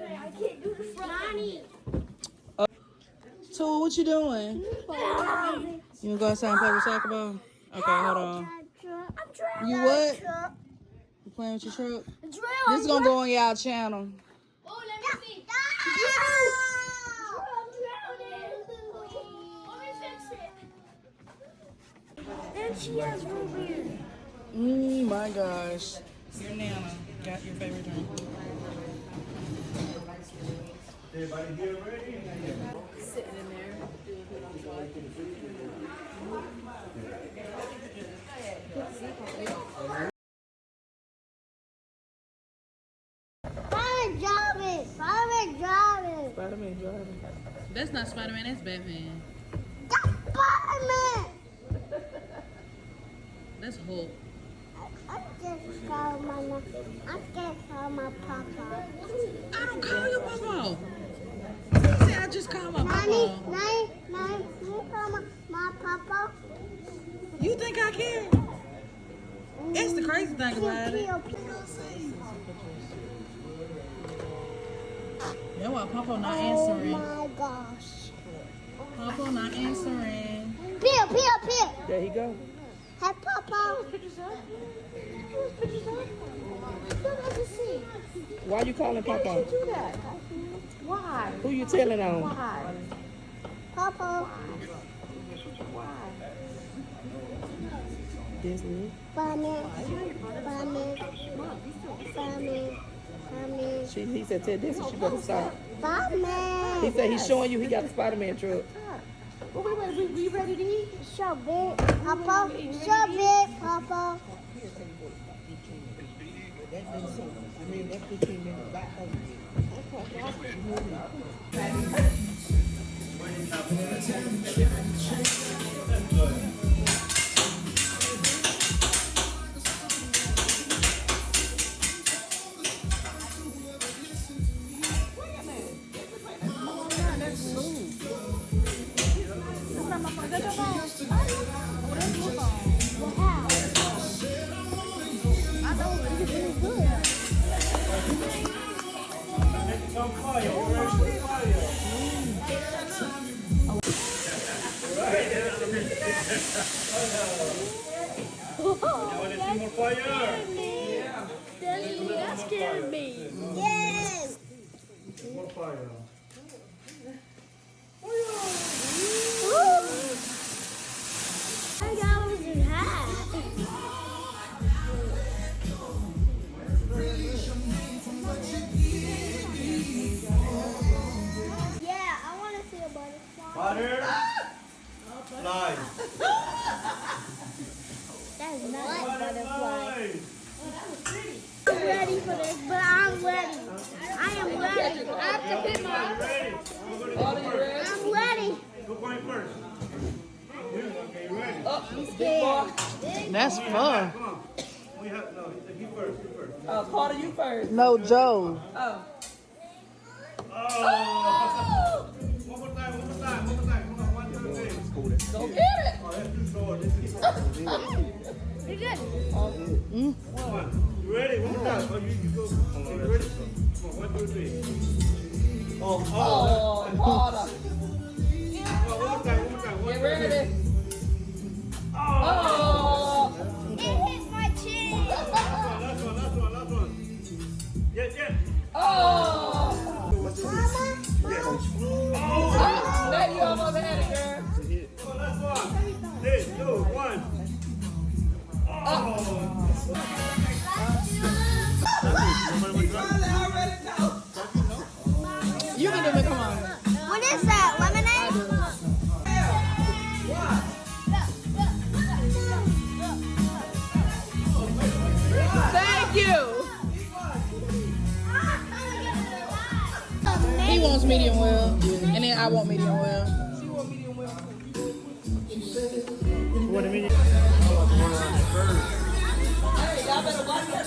I can't do the front. So what you doing? You wanna go outside and play with soccer ball? Okay, hold on. You what? You playing with your truck? This is gonna go on y'all channel. Oh, let me see. And she has root beer. My gosh. Your Nana got your favorite drink. Everybody here ready? Sitting in there. Spider-Man driving. That's not Spider-Man, that's Batman. That's Hulk. I just call my papa. I don't call you Papa. You say I just call my Papa. Nani, you call my papa? You think I care? That's the crazy thing about it. That's why Papa not answering. Oh my gosh. Papa not answering. Peel. There he go. Hey, Papa. Why you calling Papa? Do that. Why? Who you telling on? Why? Papa. Disney. Bummy. He said, tell Disney she better stop. Bummy. He said he's showing you he got the Spider-Man truck. Well, we ready to eat? So big, Papa. So big, Papa. More fire! That scared me. Yes. More fire! I got was in hat. Yeah, I want to see a butterfly. Butter! Fly! That's not a butterfly. Fly! I'm ready for this, but I'm ready. I am ready. I have to pick my. Ready? Who's going first? I'm ready. Who's going first? You? Okay, you ready? That's fun. Come on. We have, no, he first, you first. Oh, Carter, you first. No, Joe. Oh. Oh! One more time. Come on, 1, 2, 3. Go get it. Oh, that's too slow. You're good. Come on. You ready? One more time. Oh, you go. Okay, you ready? Come on, 1, 2, 3. Oh. Oh, Carter. Oh, one more time. Get ready. Oh. Oh. It hit my chin. Last one. Yeah. Oh. Oh. There you almost had it, girl. Oh, last one. 3, 2, 1. Oh. You can do it, come on. What is that? Lemonade? Thank you. He wants medium well, and then I want medium well. What do you mean? Hey, y'all better watch that